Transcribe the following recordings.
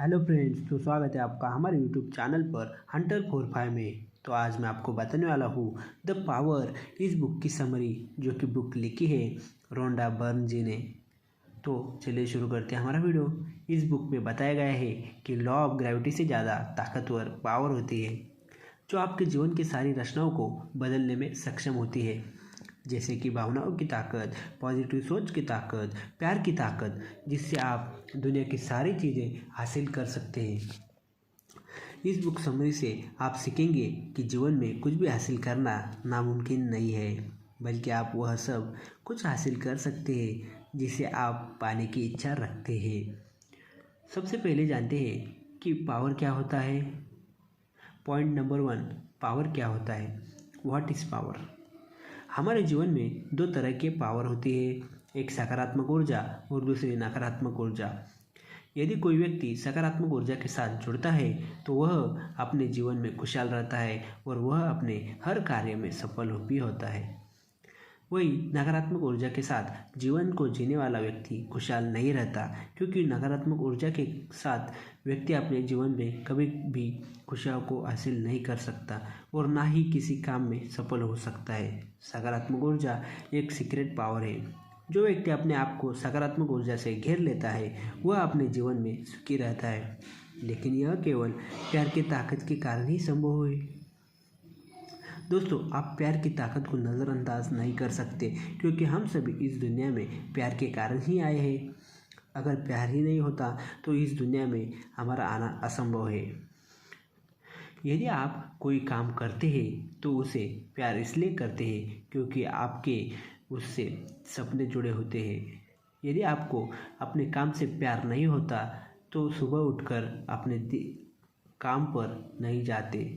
Hello friends, तो स्वागत है आपका हमारे यूट्यूब चैनल पर हंटर 45 में। तो आज मैं आपको बताने वाला हूँ द पावर, इस बुक की समरी, जो कि बुक लिखी है रोंडा बर्न जी ने। तो चलिए शुरू करते हैं हमारा वीडियो। इस बुक में बताया गया है कि लॉ ऑफ ग्रेविटी से ज़्यादा ताकतवर पावर होती है, जो आपके जीवन की सारी रचनाओं को बदलने में सक्षम होती है, जैसे कि भावनाओं की ताकत, पॉजिटिव सोच की ताकत, प्यार की ताकत, जिससे आप दुनिया की सारी चीज़ें हासिल कर सकते हैं। इस बुक समरी से आप सीखेंगे कि जीवन में कुछ भी हासिल करना नामुमकिन नहीं है, बल्कि आप वह सब कुछ हासिल कर सकते हैं जिसे आप पाने की इच्छा रखते हैं। सबसे पहले जानते हैं कि पावर क्या होता है। पॉइंट नंबर 1, पावर क्या होता है। What is power. हमारे जीवन में दो तरह के पावर होती है, एक सकारात्मक ऊर्जा और दूसरी नकारात्मक ऊर्जा। यदि कोई व्यक्ति सकारात्मक ऊर्जा के साथ जुड़ता है तो वह अपने जीवन में खुशहाल रहता है और वह अपने हर कार्य में सफल भी होता है। वही नकारात्मक ऊर्जा के साथ जीवन को जीने वाला व्यक्ति खुशहाल नहीं रहता, क्योंकि नकारात्मक ऊर्जा के साथ व्यक्ति अपने जीवन में कभी भी खुशियों को हासिल नहीं कर सकता और ना ही किसी काम में सफल हो सकता है। सकारात्मक ऊर्जा एक सीक्रेट पावर है। जो व्यक्ति अपने आप को सकारात्मक ऊर्जा से घेर लेता है वह अपने जीवन में सुखी रहता है, लेकिन यह केवल प्यार की ताकत के कारण ही संभव है। दोस्तों, आप प्यार की ताकत को नज़रअंदाज नहीं कर सकते, क्योंकि हम सभी इस दुनिया में प्यार के कारण ही आए हैं। अगर प्यार ही नहीं होता तो इस दुनिया में हमारा आना असंभव है। यदि आप कोई काम करते हैं तो उसे प्यार इसलिए करते हैं क्योंकि आपके उससे सपने जुड़े होते हैं। यदि आपको अपने काम से प्यार नहीं होता तो सुबह उठकर अपने काम पर नहीं जाते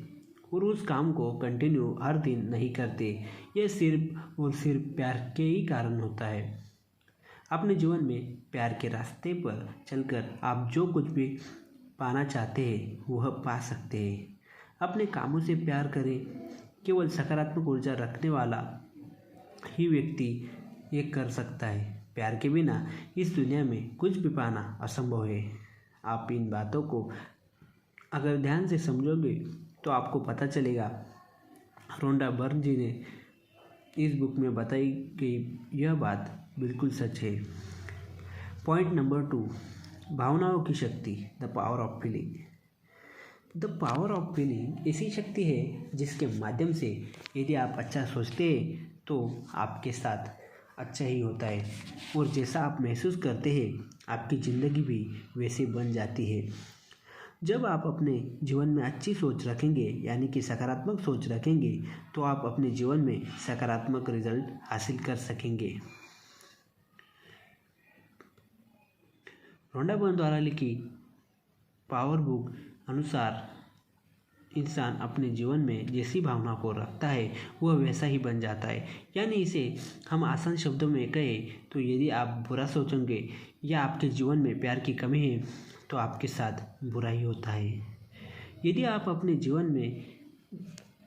और उस काम को कंटिन्यू हर दिन नहीं करते। यह सिर्फ और सिर्फ प्यार के ही कारण होता है। अपने जीवन में प्यार के रास्ते पर चलकर आप जो कुछ भी पाना चाहते हैं वह पा सकते हैं। अपने कामों से प्यार करें। केवल सकारात्मक ऊर्जा रखने वाला ही व्यक्ति ये कर सकता है। प्यार के बिना इस दुनिया में कुछ भी पाना असंभव है। आप इन बातों को अगर ध्यान से समझोगे तो आपको पता चलेगा रोंडा बर्न जी ने इस बुक में बताई गई यह बात बिल्कुल सच है। पॉइंट नंबर 2, भावनाओं की शक्ति, the power of feeling. The power of feeling ऐसी शक्ति है जिसके माध्यम से यदि आप अच्छा सोचते हैं तो आपके साथ अच्छा ही होता है, और जैसा आप महसूस करते हैं आपकी ज़िंदगी भी वैसे बन जाती है। जब आप अपने जीवन में अच्छी सोच रखेंगे, यानी कि सकारात्मक सोच रखेंगे, तो आप अपने जीवन में सकारात्मक रिजल्ट हासिल कर सकेंगे। रोंडा बर्न द्वारा लिखी पावर बुक अनुसार इंसान अपने जीवन में जैसी भावना को रखता है वह वैसा ही बन जाता है। यानी इसे हम आसान शब्दों में कहें तो यदि आप बुरा सोचेंगे या आपके जीवन में प्यार की कमी है तो आपके साथ बुरा ही होता है। यदि आप अपने जीवन में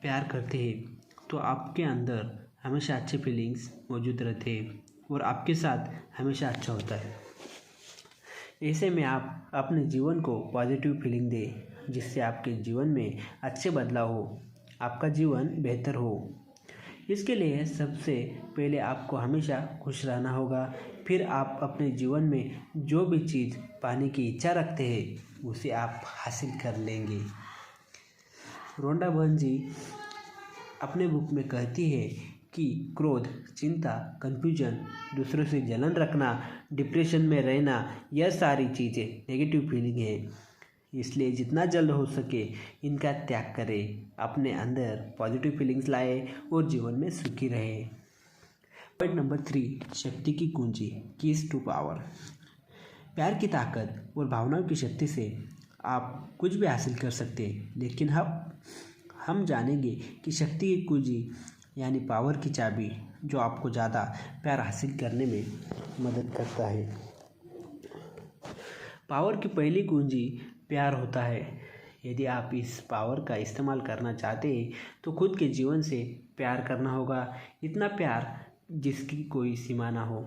प्यार करते हैं तो आपके अंदर हमेशा अच्छे फीलिंग्स मौजूद रहते हैं और आपके साथ हमेशा अच्छा होता है। ऐसे में आप अपने जीवन को पॉजिटिव फीलिंग दें, जिससे आपके जीवन में अच्छे बदलाव हो, आपका जीवन बेहतर हो। इसके लिए सबसे पहले आपको हमेशा खुश रहना होगा। फिर आप अपने जीवन में जो भी चीज़ पाने की इच्छा रखते हैं उसे आप हासिल कर लेंगे। रोंडा बर्न जी अपने बुक में कहती है कि क्रोध, चिंता, कन्फ्यूजन, दूसरों से जलन रखना, डिप्रेशन में रहना, यह सारी चीज़ें नेगेटिव फीलिंग है। इसलिए जितना जल्द हो सके इनका त्याग करें, अपने अंदर पॉजिटिव फीलिंग्स लाए और जीवन में सुखी रहे। पॉइंट नंबर 3, शक्ति की कुंजी, कीज टू पावर। प्यार की ताकत और भावनाओं की शक्ति से आप कुछ भी हासिल कर सकते हैं, लेकिन हम जानेंगे कि शक्ति की कुंजी यानी पावर की चाबी, जो आपको ज़्यादा प्यार हासिल करने में मदद करता है। पावर की पहली कुंजी प्यार होता है। यदि आप इस पावर का इस्तेमाल करना चाहते हैं तो खुद के जीवन से प्यार करना होगा, इतना प्यार जिसकी कोई सीमा ना हो।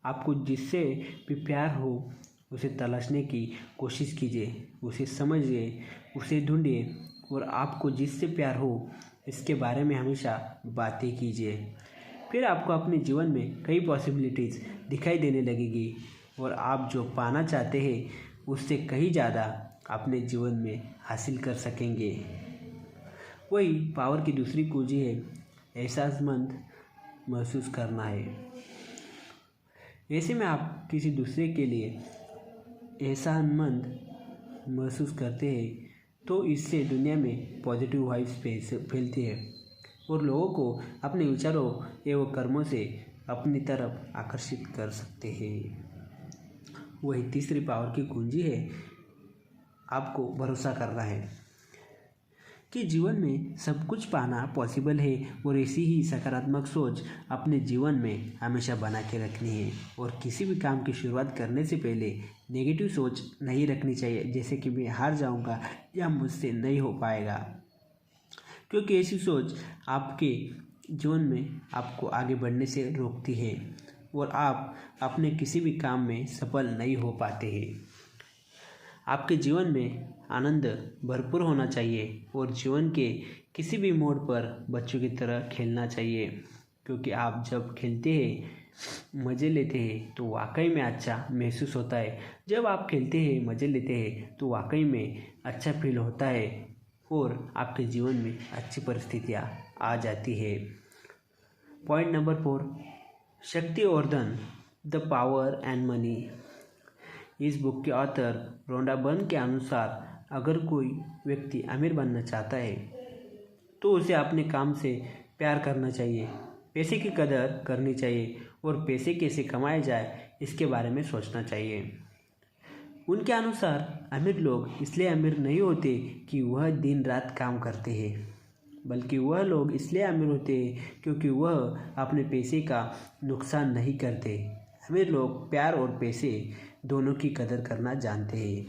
आपको जिससे भी प्यार हो उसे तलाशने की कोशिश कीजिए, उसे समझिए, उसे ढूंढिए और आपको जिससे प्यार हो इसके बारे में हमेशा बातें कीजिए। फिर आपको अपने जीवन में कई पॉसिबिलिटीज़ दिखाई देने लगेगी और आप जो पाना चाहते हैं उससे कहीं ज़्यादा अपने जीवन में हासिल कर सकेंगे। वही पावर की दूसरी कुंजी है एहसासमंद महसूस करना है। ऐसे में आप किसी दूसरे के लिए एहसानमंद महसूस करते हैं तो इससे दुनिया में पॉजिटिव वाइब्स फैलती है और लोगों को अपने विचारों एवं कर्मों से अपनी तरफ आकर्षित कर सकते हैं। वही तीसरी पावर की कुंजी है आपको भरोसा करना है कि जीवन में सब कुछ पाना पॉसिबल है और ऐसी ही सकारात्मक सोच अपने जीवन में हमेशा बना के रखनी है। और किसी भी काम की शुरुआत करने से पहले नेगेटिव सोच नहीं रखनी चाहिए, जैसे कि मैं हार जाऊंगा या मुझसे नहीं हो पाएगा, क्योंकि ऐसी सोच आपके जीवन में आपको आगे बढ़ने से रोकती है और आप अपने किसी भी काम में सफल नहीं हो पाते हैं। आपके जीवन में आनंद भरपूर होना चाहिए और जीवन के किसी भी मोड़ पर बच्चों की तरह खेलना चाहिए, क्योंकि आप जब खेलते हैं मज़े लेते हैं तो वाकई में अच्छा महसूस होता है। जब आप खेलते हैं मज़े लेते हैं तो वाकई में अच्छा फील होता है और आपके जीवन में अच्छी परिस्थितियाँ आ जाती है। पॉइंट नंबर 4, शक्ति और धन, द पावर एंड मनी। इस बुक के ऑथर रोंडा बर्न के अनुसार अगर कोई व्यक्ति अमीर बनना चाहता है तो उसे अपने काम से प्यार करना चाहिए, पैसे की कदर करनी चाहिए और पैसे कैसे कमाए जाए इसके बारे में सोचना चाहिए। उनके अनुसार अमीर लोग इसलिए अमीर नहीं होते कि वह दिन रात काम करते हैं, बल्कि वह लोग इसलिए अमीर होते हैं क्योंकि वह अपने पैसे का नुकसान नहीं करते। अमीर लोग प्यार और पैसे दोनों की कदर करना जानते हैं,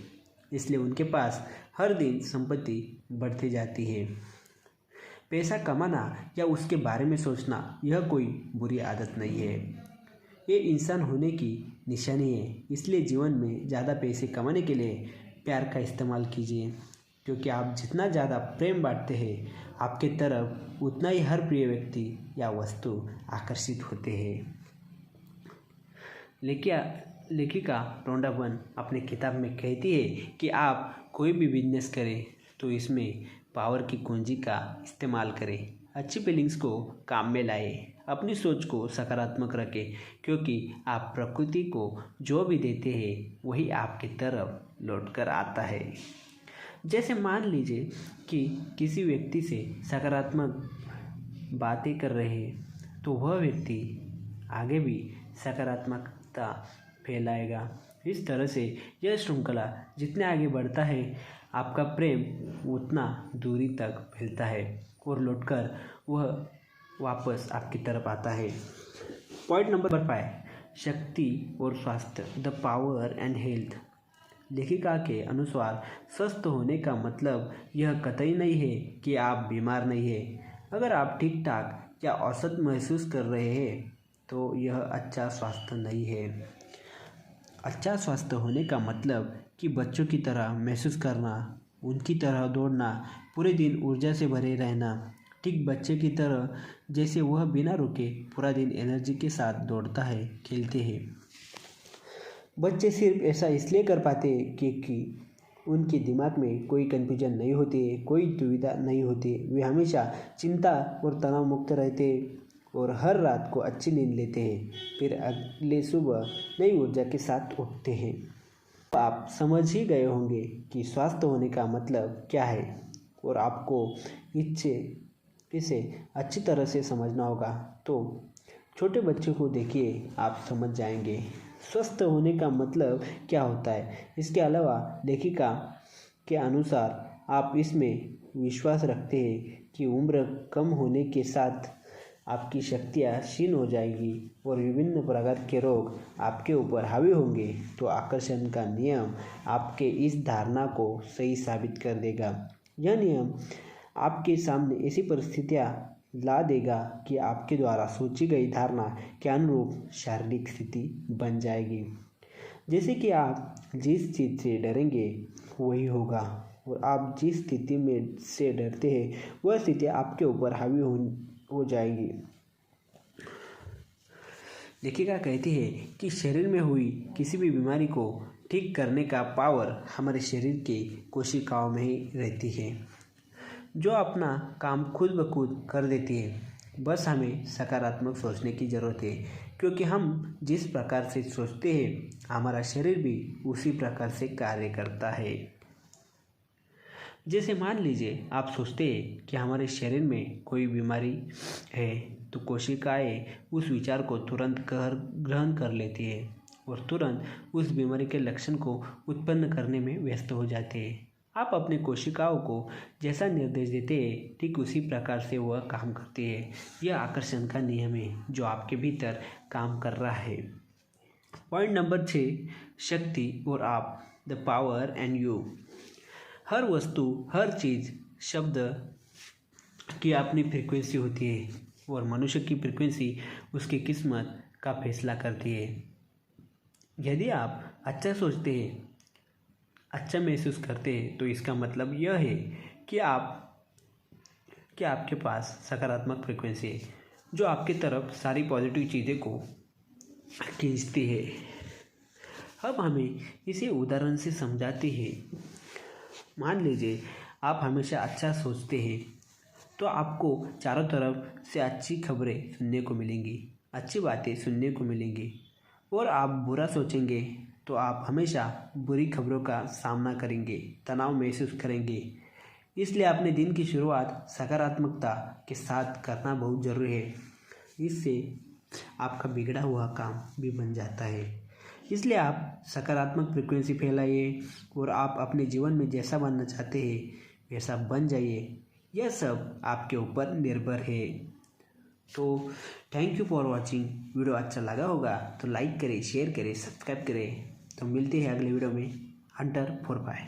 इसलिए उनके पास हर दिन संपत्ति बढ़ती जाती है। पैसा कमाना या उसके बारे में सोचना यह कोई बुरी आदत नहीं है, ये इंसान होने की निशानी है। इसलिए जीवन में ज़्यादा पैसे कमाने के लिए प्यार का इस्तेमाल कीजिए, क्योंकि आप जितना ज़्यादा प्रेम बांटते हैं आपके तरफ उतना ही हर प्रिय व्यक्ति या वस्तु आकर्षित होते हैं। लेखिका रोंडा बर्न अपने किताब में कहती है कि आप कोई भी बिजनेस करें तो इसमें पावर की कुंजी का इस्तेमाल करें, अच्छी फीलिंग्स को काम में लाएं, अपनी सोच को सकारात्मक रखें, क्योंकि आप प्रकृति को जो भी देते हैं वही आपकी तरफ लौट कर आता है। जैसे मान लीजिए कि किसी व्यक्ति से सकारात्मक बातें कर रहे हैं तो वह व्यक्ति आगे भी सकारात्मकता फैलाएगा। इस तरह से यह श्रृंखला जितने आगे बढ़ता है आपका प्रेम उतना दूरी तक फैलता है और लौटकर वह वापस आपकी तरफ आता है। पॉइंट नंबर 5, शक्ति और स्वास्थ्य, द पावर एंड हेल्थ। लेखिका के अनुसार स्वस्थ होने का मतलब यह कतई नहीं है कि आप बीमार नहीं हैं। अगर आप ठीक ठाक या औसत महसूस कर रहे हैं तो यह अच्छा स्वास्थ्य नहीं है। अच्छा स्वास्थ्य होने का मतलब कि बच्चों की तरह महसूस करना, उनकी तरह दौड़ना, पूरे दिन ऊर्जा से भरे रहना, ठीक बच्चे की तरह जैसे वह बिना रुके पूरा दिन एनर्जी के साथ दौड़ता है, खेलते हैं। बच्चे सिर्फ ऐसा इसलिए कर पाते हैं क्योंकि उनके दिमाग में कोई कन्फ्यूजन नहीं होती है, कोई दुविधा नहीं होती। वे हमेशा चिंता और तनाव मुक्त रहते हैं और हर रात को अच्छी नींद लेते हैं, फिर अगले सुबह नई ऊर्जा के साथ उठते हैं। आप समझ ही गए होंगे कि स्वस्थ होने का मतलब क्या है और आपको इसे अच्छी तरह से समझना होगा। तो छोटे बच्चों को देखिए, आप समझ जाएंगे स्वस्थ होने का मतलब क्या होता है। इसके अलावा लेखिका के अनुसार आप इसमें विश्वास रखते हैं कि उम्र कम होने के साथ आपकी शक्तियाँ क्षीण हो जाएगी और विभिन्न प्रकार के रोग आपके ऊपर हावी होंगे, तो आकर्षण का नियम आपके इस धारणा को सही साबित कर देगा। यह नियम आपके सामने ऐसी परिस्थितियाँ ला देगा कि आपके द्वारा सोची गई धारणा के अनुरूप शारीरिक स्थिति बन जाएगी। जैसे कि आप जिस चीज़ से डरेंगे वही होगा, और आप जिस स्थिति में से डरते हैं वह स्थिति आपके ऊपर हावी हो जाएगी। लेखिका कहती है कि शरीर में हुई किसी भी बीमारी को ठीक करने का पावर हमारे शरीर के कोशिकाओं में ही रहती है, जो अपना काम खुद ब खुद कर देती है। बस हमें सकारात्मक सोचने की ज़रूरत है, क्योंकि हम जिस प्रकार से सोचते हैं हमारा शरीर भी उसी प्रकार से कार्य करता है। जैसे मान लीजिए आप सोचते हैं कि हमारे शरीर में कोई बीमारी है, तो कोशिकाएं उस विचार को तुरंत ग्रहण कर लेती है और तुरंत उस बीमारी के लक्षण को उत्पन्न करने में व्यस्त हो जाते हैं। आप अपने कोशिकाओं को जैसा निर्देश देते हैं ठीक उसी प्रकार से वह काम करती है। यह आकर्षण का नियम है जो आपके भीतर काम कर रहा है। पॉइंट नंबर 6, शक्ति और आप, द पावर एंड यू। हर वस्तु, हर चीज़, शब्द की अपनी फ्रीक्वेंसी होती है और मनुष्य की फ्रीक्वेंसी उसकी किस्मत का फैसला करती है। यदि आप अच्छा सोचते हैं, अच्छा महसूस करते हैं, तो इसका मतलब यह है कि आपके पास सकारात्मक फ्रीक्वेंसी है जो आपकी तरफ सारी पॉजिटिव चीज़ें को खींचती है। अब हमें इसे उदाहरण से समझाते हैं। मान लीजिए आप हमेशा अच्छा सोचते हैं तो आपको चारों तरफ से अच्छी खबरें सुनने को मिलेंगी, अच्छी बातें सुनने को मिलेंगी, और आप बुरा सोचेंगे तो आप हमेशा बुरी खबरों का सामना करेंगे, तनाव महसूस करेंगे। इसलिए अपने दिन की शुरुआत सकारात्मकता के साथ करना बहुत ज़रूरी है। इससे आपका बिगड़ा हुआ काम भी बन जाता है। इसलिए आप सकारात्मक फ्रीक्वेंसी फैलाइए और आप अपने जीवन में जैसा बनना चाहते हैं वैसा बन जाइए। यह सब आपके ऊपर निर्भर है। तो thank you for watching. Video अच्छा लगा होगा तो लाइक करें, शेयर करें, सब्सक्राइब करें। तो मिलते हैं अगले वीडियो में। हंटर 4 पाए।